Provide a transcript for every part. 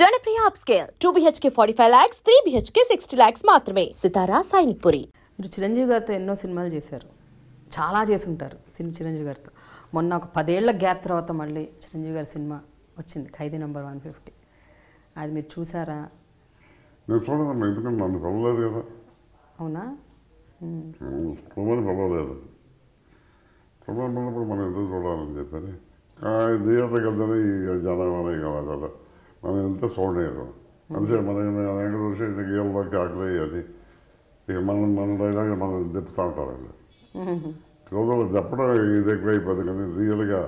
Janapriya upscale 2 BHK 45 lakhs, 3 BHK 60 lakhs మాత్రమే. సితారా సైనిక్పురి. మీరు చిరంజీవి గారితో ఎన్నో సినిమాలు చేశారు, చాలా చేసి ఉంటారు చిరంజీవి గారితో. మొన్న ఒక 10 ఏళ్ల గ్యాప్ తర్వాత మళ్ళీ చిరంజీవి గారి సినిమా వచ్చింది, ఖైదీ నంబర్ 150. అది మీరు చూసారా? నేను చూడదమ్మా, ఎందుకంటే నన్ను పిలవలేదు కదా. అవునా? పిలవలేదు. పిల్లలు మనం ఎందుకు చూడాలని చెప్పని థియేటర్కి వెళ్తేనే ఈ జనమనే కదా, మనం ఎంత చూడలేదు. అంతే మన వెంకట చూసి గీళ్ళకి ఆకలి అది ఇక మన డైలాగ్ మనం తిప్పుతూ ఉంటారండి. రోజులు చెప్పడం ఇది ఎక్కువ అయిపోతుంది, కానీ రియల్గా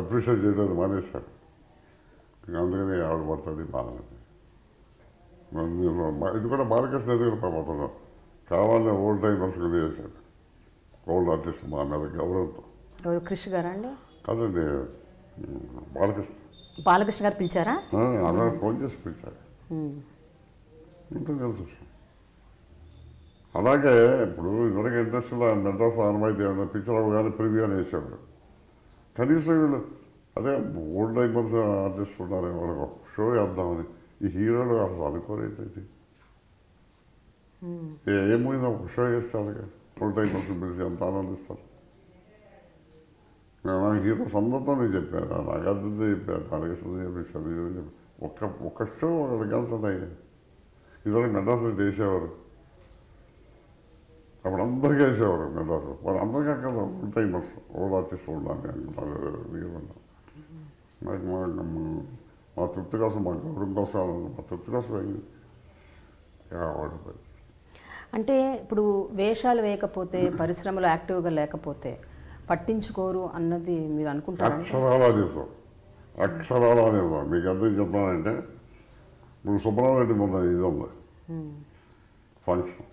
అప్రిషియేట్ చేయలేదు మానేశారు. అందుకని ఆవిడ పడుతుంది బాగా. ఇది కూడా బాలకృష్ణ ఎదుగురు పాపంలో కావాలని ఓల్డ్ టైమర్స్ కూడా చేశాడు. ఓల్డ్ ఆర్టిస్ట్ మా మీద గౌరవంతో. ఎవరు, కృష్ణ గారా అండి? కాదండి, బాలకృష్ణ గారు పిలిచారా? అలా ఫోన్ చేసి పిలిచారు. ఇంత తెలుసు. అలాగే ఇప్పుడు ఇదివరకు ఇండస్ట్రీలో మెడ్రాస్ అనుమతి ఏమైనా పిక్చర్ కానీ ప్రివ్యూ అని వేసాడు. కనీసం వీళ్ళు అదే ఓల్డ్ టైమర్స్ ఆర్టిస్ట్ ఉన్నారు, వాళ్ళకి షో వేద్దామని ఈ హీరోలు అసలు అనుకోరేంటి. ఏమైనా ఒక షో వేస్తే అలాగే ఓల్డ్ టైమర్స్ పిలిచి ఎంత ఆనందిస్తారు. నా హీరో సందర్తో నేను చెప్పాను, నాకు అర్థంతో చెప్పాను, బాలకృష్ణ చెప్పాను. ఒక్క షో ఒకటి కలిసి ఇదివరకు మెడ్రాస్లో వేసేవారు, అప్పుడు అందరికీ వేసేవారు మెడ్రాస్. వాళ్ళు అందరికీ అక్కడ ఓల్డ్ టైమర్స్ ఓల్డ్ ఆర్టిస్ట్ ఉండాలి అనుకుంటారు. మా తృప్తి కోసం, మా గౌరవం కోసం, మా తృప్తి కోసం అయింది. అంటే ఇప్పుడు వేషాలు వేయకపోతే, పరిశ్రమలో యాక్టివ్గా లేకపోతే పట్టించుకోరు అన్నది మీరు అనుకుంటారు? అక్షరాలా చేస్తాం, అక్షరాలా చేస్తాం. మీకు అర్థం చెప్పాలంటే ఇప్పుడు సుబ్రహ్మణ్యం మొన్న ఇది ఉంది ఫంక్షన్,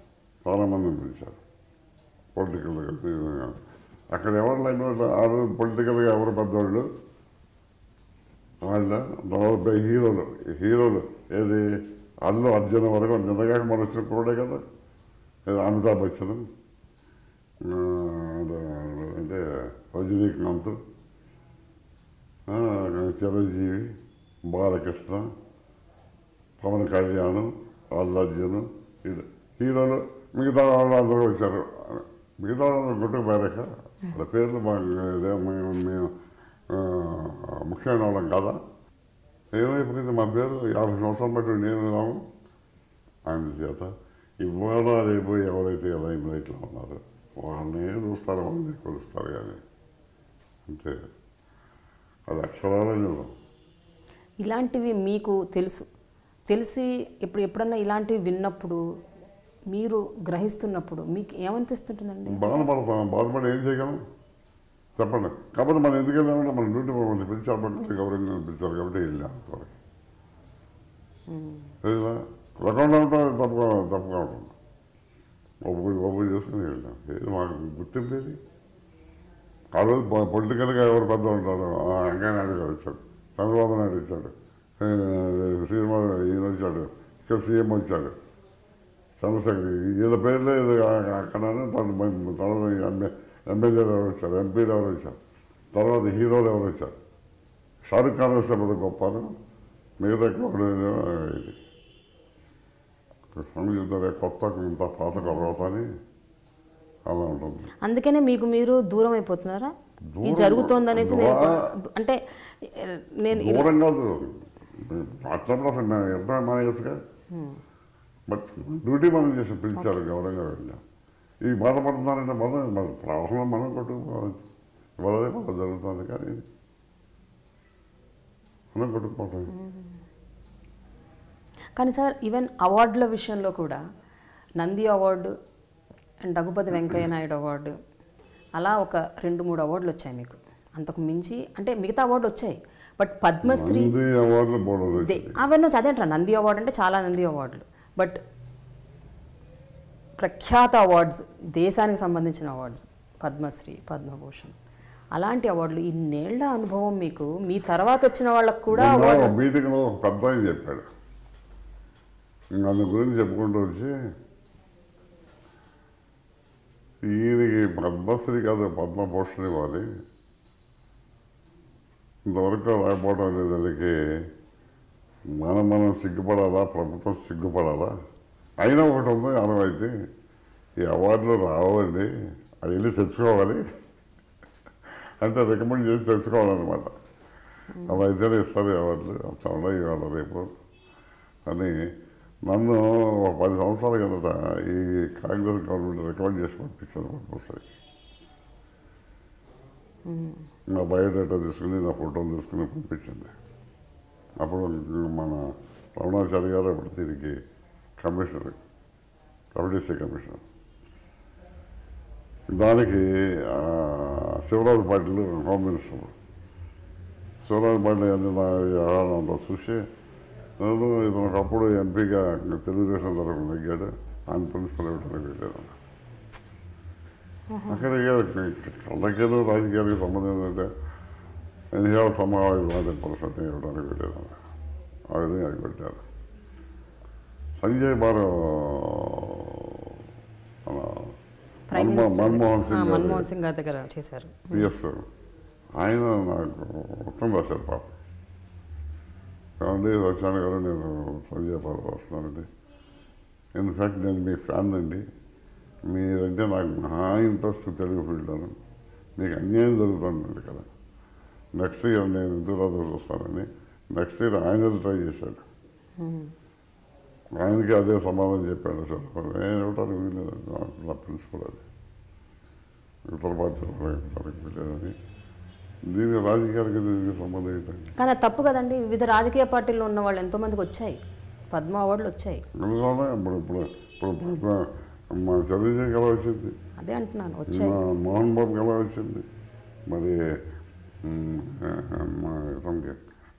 చాలామందిని పిలిచారు పొలిటికల్గా. అక్కడ ఎవరు లైన్ ఆ రోజు పొలిటికల్గా ఎవరు పెద్దవాళ్ళు వాళ్ళ తర్వాత హీరోలు ఏది అల్లు అర్జున్ వరకు నిన్నగా మన వచ్చిన కూడా కదా, అమితాబ్ బచ్చన్ అంటే రజనీకాంత్, చిరంజీవి, బాలకృష్ణ, పవన్ కళ్యాణ్, అల్లు అర్జున్ హీరోలు. మిగతా వాళ్ళు అందరూ వచ్చారు. మిగతా వాళ్ళందరూ గుట్టుకుపోయాక వాళ్ళ పేర్లు మేము ముఖ్యమైన వాళ్ళం కదా. ఏమైపోయింది మా పేరు 50 సంవత్సరాలు బట్టి నేను రాము. అందుచేత ఇవాళ రేపు ఎవరైతే లైమ్ లైట్లో ఉన్నారో వాళ్ళనే చూస్తారు, వాళ్ళని కొలుస్తారు. కానీ అంతే, అది అక్షరాలే నిజం. ఇలాంటివి మీకు తెలిసి ఎప్పుడన్నా ఇలాంటివి విన్నప్పుడు, మీరు గ్రహిస్తున్నప్పుడు మీకు ఏమనిపిస్తుంటుందండి? బాధపడి ఏం చేయగలం చెప్పండి. కాకపోతే మనం ఎందుకు వెళ్ళామంటే మన డ్యూటీ మమ్మల్ని పిలిచారు, బట్టి గౌరవంగా పిలిచారు కాబట్టి వెళ్ళాం. రకంగా ఉంటాం, తప్పుగా ఉంటుంది. ఒప్పు చేసుకుని వెళ్ళాం. ఏది మాకు గుర్తింపేది. ఆ రోజు పొలిటికల్గా ఎవరు పెద్ద ఉంటారు, వెంకయ్య నాయుడు గారు వచ్చాడు, చంద్రబాబు నాయుడు వచ్చాడు, శ్రీనివాస్ ఈయన వచ్చాడు, ఇక్కడ సీఎం వచ్చాడు, చంద్రశేఖర్, వీళ్ళ పేర్లే అక్కడ. తర్వాత ఎమ్మెల్యేలు ఎవరు వచ్చారు, ఎంపీలు ఎవరు వచ్చారు, తర్వాత హీరోలు ఎవరు వచ్చారు. షారుఖ్ ఖాన్ వస్తే పెద్ద గొప్పను, మిగతా ఇది చెప్తారే కొత్త ఇంత పాత తర్వాత అని అలా ఉంటుంది. అందుకనే మీరు దూరం అయిపోతున్నారా జరుగుతోందనేసి? అంటే నేను దూరం కాదు, మాట్లాడడం అసలు మేము ఎంత మానేసుగా, బట్ డ్యూటీ మనం చేసి పిలిచారు, గౌరవంగా వెళ్ళాం. ఈ బాధపడుతున్నారంటే మన ప్రవాహంలో మనం కొట్టుకుపోవాలి. ఇవాళ జరుగుతుంది కానీ మనం కొట్టుకుపోతాం. కానీ సార్, ఈవెన్ అవార్డుల విషయంలో కూడా Nandi award and Raghupathi Venkaiah Naidu award, అలా ఒక 2-3 అవార్డులు వచ్చాయి మీకు. అంతకు మించి అంటే మిగతా అవార్డు వచ్చాయి, బట్ పద్మశ్రీ అవన్నీ వచ్చి అదేంటారా నంది అవార్డు అంటే చాలా నంది అవార్డులు, బట్ ప్రఖ్యాత అవార్డ్స్, దేశానికి సంబంధించిన అవార్డ్స్, పద్మశ్రీ, పద్మభూషణ్, అలాంటి అవార్డులు. ఇన్నేళ్ల అనుభవం మీకు, మీ తర్వాత వచ్చిన వాళ్ళకు కూడా మీటింగ్లో పెద్ద ఆయన చెప్పాడు, దాని గురించి చెప్పుకుంటూ వచ్చి, ఈయనకి పద్మశ్రీ కాదు పద్మభూషణ్ ఇవ్వాలి, ఇంతవరకు రాకపోవడం లేదానికి మనం సిగ్గుపడాలా, ప్రభుత్వం సిగ్గుపడాలా? అయినా ఒకటి ఉంది అనువైతే, ఈ అవార్డులు రావండి, అవి వెళ్ళి తెచ్చుకోవాలి అంటే రికమెండ్ చేసి తెచ్చుకోవాలన్నమాట. అలా అయితేనే ఇస్తారు అవార్డులు, అట్లా ఉన్నాయి ఇవాళ రేపు అని నన్ను ఒక 10 సంవత్సరాల కిందట ఈ కాంగ్రెస్ గవర్నమెంట్ రికమెండ్ చేసి పంపించారు పద్మశ్రీ. నా బయోడేటా తీసుకుని, నా ఫోటోలు తీసుకుని పంపించింది. అప్పుడు మన రమణాచారి గారు అప్పుడు దీనికి కమిషనర్, కమిటీసీ కమిషనర్. దానికి శివరాజు పాటిల్ హోమ్ మినిస్టర్. శివరాజు పాటిల్ అన్ని నా వ్యవహారం అంతా చూసి, నేను ఇతను ఒకప్పుడు ఎంపీగా తెలుగుదేశం తరఫున నెగ్గాడు, ఆయన ప్రిన్సిపల్ ఇవ్వడానికి వెళ్ళేదన్న. అక్కడ కళ్ళకేదో రాజకీయాలకు సంబంధం ఏంటంటే ఎన్నిహో సమావేశం పరిస్థితి ఇవ్వడానికి వెళ్ళేదన్న. ఆ విధంగా అది పెట్టారు. సంజయ్ బారు మన్మోహన్ సింగ్ గారి దగ్గర చేశారు. పిఎస్ ఆయన నాకు ఉత్తరం రాశారు పాప. కాబట్టి రచన గారు, నేను సంజయ్ బారు వస్తున్నానండి. ఇన్ఫ్యాక్ట్ నేను మీ ఫ్యాన్ అండి, మీరంటే నాకు మహా ఇంట్రెస్ట్ తెలుగు ఫీల్డ్లోను. మీకు అన్యాయం జరుగుతుందండి కదా, నెక్స్ట్ ఇయర్ నేను ఎందుకు రాదో చూస్తానని నెక్స్ట్ ఇయర్ ఆయన ట్రై చేశాడు. ఆయనకి అదే సమాధానం చెప్పాడు. సార్ నేను ఇవ్వటానికి వీల్లేదండి, నా ప్రిన్సిపల్ అది, ఇతర బాధ్యతలు ఇవ్వటానికి వీల్లేదని. దీనికి రాజకీయాలకి దీనికి సంబంధం ఏంటండి? కానీ అది తప్పు కదండి. వివిధ రాజకీయ పార్టీల్లో ఉన్న వాళ్ళు ఎంతోమందికి వచ్చాయి, పద్మ అవార్డులు వచ్చాయి. అందువల్ల ఇప్పుడు మా చంద్రశేఖర్ ఎలా వచ్చింది, అదే అంటున్నాను, వచ్చాయి. మోహన్ బాబుకి ఎలా వచ్చింది, మరి మా ఇతనికి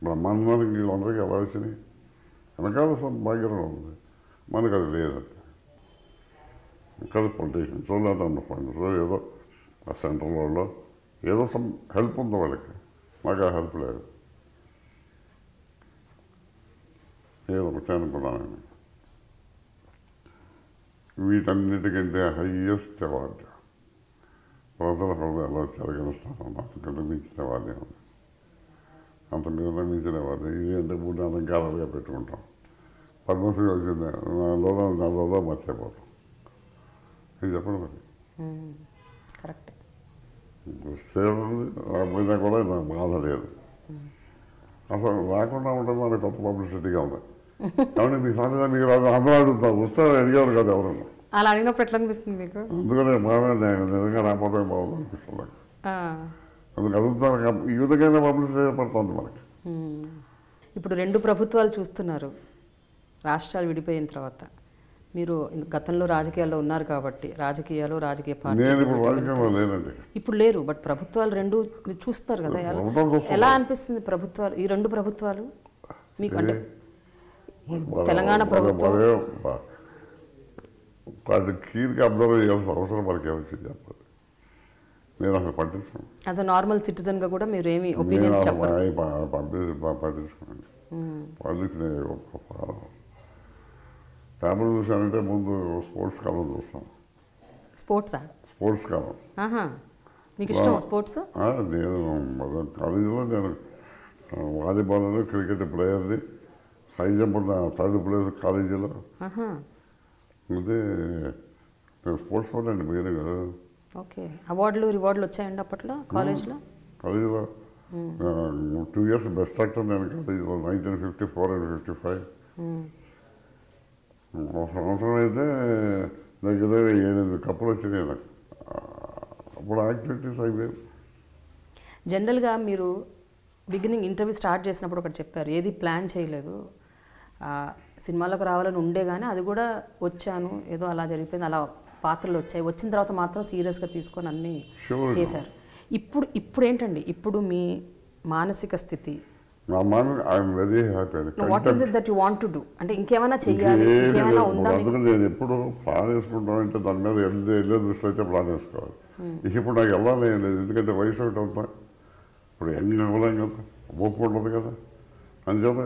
బ్రహ్మాండానికి వీళ్ళందరికీ ఎలా వచ్చినాయి? వెనకాల భాగ్యరావు ఉంది, మనకు అది లేదంతే. ఇంకా పొలిటీషియన్స్ లేదా ఫండ్స్ ఏదో ఆ సెంట్రల్ వాళ్ళు ఏదో సమ్ హెల్ప్ ఉంది వాళ్ళకి, నాకు ఆ హెల్ప్ లేదు. ఏదో ఒకటి అనుకున్నాను. వీటన్నిటికంటే హయ్యెస్ట్ అవార్డు ప్రజల హృదయాల్లో చెరగలుస్తాను. అంతకంటే మించిన వాళ్ళే ఉంది, అంతకంటే మించిన వాళ్ళు. ఇది అంటే 3-4 కాలాలుగా పెట్టుకుంటాం. పద్మశ్రీ వచ్చింది, నాలో మర్చిపోతాం. ఇది చెప్పండి మరి. కరెక్ట్. సేవలు రాకపోయినా కూడా నాకు బాధ లేదు. అసలు రాకుండా ఉంటే మనకు కొత్త పబ్లిసిటీగా ఉంది. కాబట్టి మీ సంగతి మీకు రాదు, అందరూ అడుగుతాం, వస్తే అడిగేవారు కదా ఎవరన్నా. అలా అడిగినప్పుడు ఎట్లా అనిపిస్తుంది మీకు? అందుకనే బాగా నిజంగా రాకపోతే బాగుంది అనిపిస్తుంది నాకు. అందుకు అడుగుతాను, ఈ విధంగా పబ్లిసిటీ పడుతుంది మనకి. ఇప్పుడు 2 ప్రభుత్వాలు చూస్తున్నారు, రాష్ట్రాలు విడిపోయిన తర్వాత. మీరు గతంలో రాజకీయాల్లో ఉన్నారు కాబట్టి, రాజకీయ పార్టీ నేను ఇప్పుడు రాజకీయంలో లేనండి. ఇప్పుడు లేరు, బట్ ప్రభుత్వాలు 2 మీరు చూస్తారు కదా, ఎలా అనిపిస్తుంది ప్రభుత్వాలు, ఈ 2 ప్రభుత్వాలు మీకు? అంటే తెలంగాణ ప్రభుత్వం వాటి కీర్కి అబ్జర్వ్ చేయాల్సిన అవసరం మనకి ఏమొచ్చింది చెప్పాలి. నేను అసలు పట్టించుకున్నాను. యాజ్ అ నార్మల్ సిటిజన్గా కూడా మీరు ఏమి ఒపీనియన్స్ చెప్పరు? పట్టించుకున్నాను. పాలిటిక్స్ ఫ్యామిలీ చూసానంటే ముందు స్పోర్ట్స్ కాలం చూస్తాను. స్పోర్ట్స్ కాలం మీకు ఇష్టం స్పోర్ట్స్? నేను కాలేజీలో నేను వాలీబాల్, క్రికెట్ ప్లేయర్ని, హై జంప్ 3rd ప్లేస్ కాలేజీలో. అదే స్పోర్ట్స్ వల్ల అండి వేరే కదా. ఓకే. అవార్డులు రివార్డులు వచ్చాయండి అప్పట్లో కాలేజీలో? 2 years బెస్ట్ యాక్టర్ నేను కాలేజీలో 1954 and 55. ఒక సంవత్సరం అయితే దగ్గర 7 కప్పులు వచ్చినాయి నాకు. అప్పుడు యాక్టివిటీస్ అయిపోయాయి. జనరల్గా మీరు బిగినింగ్ ఇంటర్వ్యూ స్టార్ట్ చేసినప్పుడు ఒకటి చెప్పారు, ఏది ప్లాన్ చేయలేదు, సినిమాలకు రావాలని ఉండే కానీ అది కూడా వచ్చాను, ఏదో అలా జరిగిపోయింది, అలా పాత్రలు వచ్చాయి, వచ్చిన తర్వాత మాత్రం సీరియస్గా తీసుకొని అన్నీ చేశారు. ఇప్పుడు ఏంటండి, ఇప్పుడు మీ మానసిక స్థితి? Very happy. What is it that you want to do? అంటే ఇంకేమైనా చెయ్యాలి, ఇంకేమైనా ఉందా? అందుకని నేను ఎప్పుడు ప్లాన్ వేసుకుంటానంటే దాని మీద వెళ్ళే దృష్టిలో అయితే ప్లాన్ వేసుకోవాలి. ఇప్పుడు నాకు వెళ్ళాలి ఏం లేదు, ఎందుకంటే వయసు ఒకటి అవుతా, ఇప్పుడు ఎన్ని ఇవ్వలేం కదా, ఓపిక ఉండదు కదా, అంచేత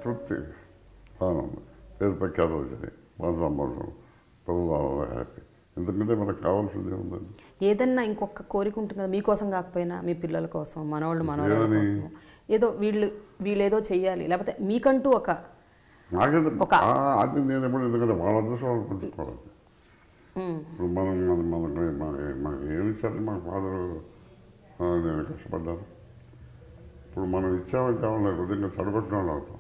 తృప్తి ఆనందం, పేరు ప్రఖ్యాతలు వచ్చినాయి, మన సంబంధం, పిల్లలు హ్యాపీ. ఎందుకంటే మనకు కావాల్సిందే ఉందండి. ఏదన్నా ఇంకొక కోరిక ఉంటుంది కదా, మీకోసం కాకపోయినా మీ పిల్లల కోసం, మనవాళ్ళ కోసం ఏదో వీళ్ళేదో చెయ్యాలి, లేకపోతే మీకంటూ ఒక నాకైతే అది నేను ఎప్పుడు ఎందుకంటే వాళ్ళ అదృష్టం వాళ్ళు పంచుకోవాలి. ఇప్పుడు మనకు ఏమి ఇచ్చారు మా ఫాదరు, నేను కష్టపడ్డాను. ఇప్పుడు మనం ఇచ్చామంటే వాళ్ళని కొద్దిగా చెడగొట్టిన వాళ్ళు అవుతాం.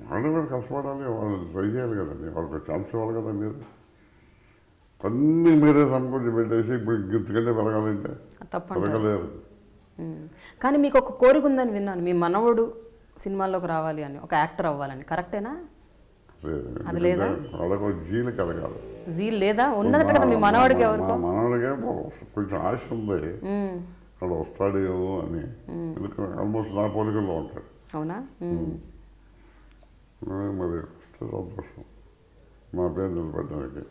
వాళ్ళు కూడా కష్టపడాలి, వాళ్ళు ట్రై చేయాలి కదండి, వాళ్ళకి ఛాన్స్ ఇవ్వాలి కదా. మీరు అన్నీ మీరే సమకూర్చి పెట్టేసి ఇప్పుడు ఇంతకంటే పెరగాలంటే పెరగలేరు. కానీ మీకు ఒక కోరిక ఉందని విన్నాను, మీ మనవడు సినిమాల్లోకి రావాలి అని, ఒక యాక్టర్ అవ్వాలని. కరెక్టేనా? అది లేదా? వాళ్ళకు జీలు కలగాలి. జీల్ లేదా? ఉన్నదట కదా మీ మనవాడికి. ఎవరికో మనవాడికే కొంచెం ఆశ ఉంది, అక్కడ వస్తాడేమో అని. ఎందుకంటే ఆల్మోస్ట్ నా పోలికల్లో ఉంటాడు. అవునా? మరి వస్తే సంతోషం మా పేరు నిలబెట్టడానికి.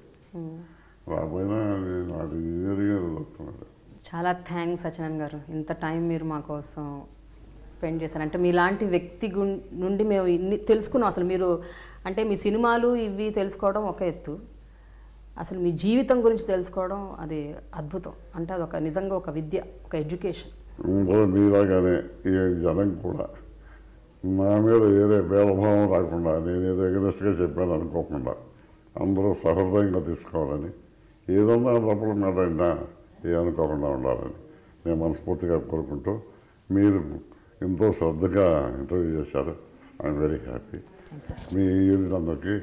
రాబోయినా నేను వాటి ఇంజనీరింగ్ చదువుతున్నాడు. చాలా థ్యాంక్స్ సత్యనారాయణ గారు, ఇంత టైం మీరు మా కోసం స్పెండ్ చేశారు. అంటే మీలాంటి వ్యక్తి నుండి మేము ఇన్ని తెలుసుకున్నాం. అసలు మీరు అంటే మీ సినిమాలు ఇవి తెలుసుకోవడం ఒక ఎత్తు, అసలు మీ జీవితం గురించి తెలుసుకోవడం అది అద్భుతం. అంటే అది ఒక నిజంగా ఒక విద్య, ఒక ఎడ్యుకేషన్. మీలాగానే ఈ జనం కూడా నా మీద ఏదో భేదభావం రాకుండా, నేను ఏదో ఎగరెస్ట్గా చెప్పాను అనుకోకుండా అందరూ సహృదయంగా తీసుకోవాలని, ఏదన్నా తప్పులు మాట్లాడినా అనుకోకుండా ఉండాలని నేను మనస్ఫూర్తిగా కోరుకుంటూ, మీరు ఎంతో శ్రద్ధగా ఇంటర్వ్యూ చేశారు. I'm very happy. Me unit అందరికీ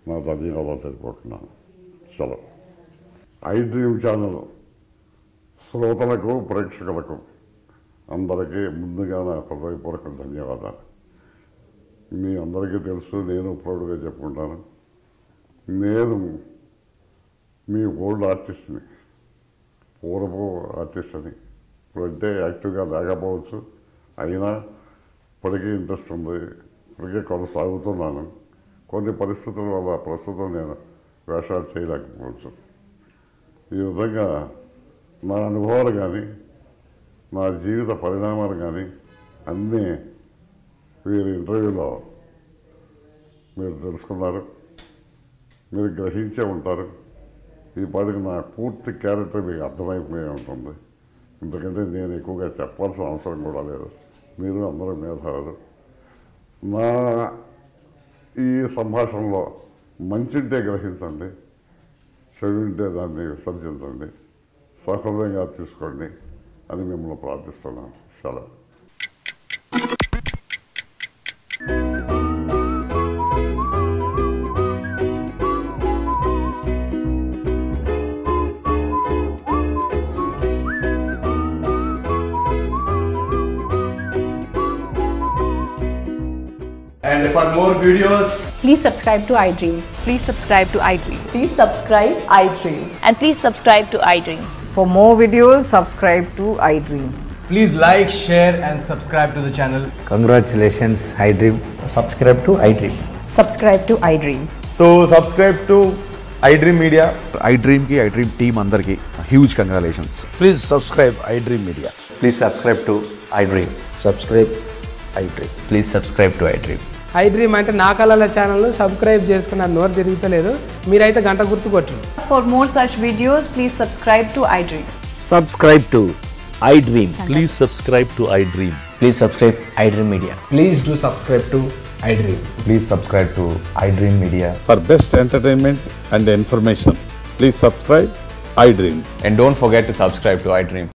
నా ధన్యవాదాలు తెలుపుకుంటున్నాను. సెలవు. ఐ డ్రీమ్ ఛానల్ శ్రోతలకు, ప్రేక్షకులకు అందరికీ ముందుగా నా హృదయపూర్వక ధన్యవాదాలు. మీ అందరికీ తెలుసు, నేను ప్రౌడ్గా చెప్పుకుంటాను, నేను మీ ఓల్డ్ ఆర్టిస్ట్ని, పూర్వపు ఆర్టిస్ట్ అని. ఇప్పుడంటే యాక్టివ్గా లేకపోవచ్చు, అయినా ఇప్పటికీ ఇంట్రెస్ట్ ఉంది, ఇప్పటికే కొనసాగుతున్నాను. కొన్ని పరిస్థితుల వల్ల ప్రస్తుతం నేను వేషాలు చేయలేకపోవచ్చు. ఈ విధంగా నా అనుభవాలు కానీ, నా జీవిత పరిణామాలు కానీ అన్నీ వీరి ఇంటర్వ్యూలో మీరు తెలుసుకున్నారు, మీరు గ్రహించే ఉంటారు. ఈ పాటికి నా పూర్తి క్యారెక్టర్ మీకు అర్థమైపోయి ఉంటుంది. ఎందుకంటే నేను ఎక్కువగా చెప్పాల్సిన అవసరం కూడా లేదు, మీరు అందరూ మేధావులు. నా ఈ సంభాషణలో మంచింటే గ్రహించండి, చెడు ఉంటే దాన్ని విసర్జించండి, సహృదయంగా తీసుకోండి అని మిమ్మల్ని ప్రార్థిస్తున్నాను. సెలవు. And for more videos, please subscribe to iDream. Please subscribe to iDream. Please subscribe iDream. And please subscribe to iDream. For more videos, subscribe to iDream. please like, share and subscribe to the channel. Congratulations, iDream. Subscribe to iDream. Subscribe to iDream. So subscribe to iDream Media. iDream team andarki huge congratulations. Please subscribe iDream Media. Please subscribe to iDream. Subscribe iDream. Please subscribe to iDream. iDream అంటే నా కళల ఛానల్ను subscribe చేసుకున్న నోరు తిరుగుతలేదు, మీరైతే గంట గుర్తు కొట్టండి. For more such videos, please subscribe to iDream. Subscribe to iDream. Please subscribe to iDream. Please subscribe iDream Media. Please do subscribe to iDream. Please subscribe to iDream Media. For best entertainment and information, please subscribe iDream. And don't forget to subscribe to iDream.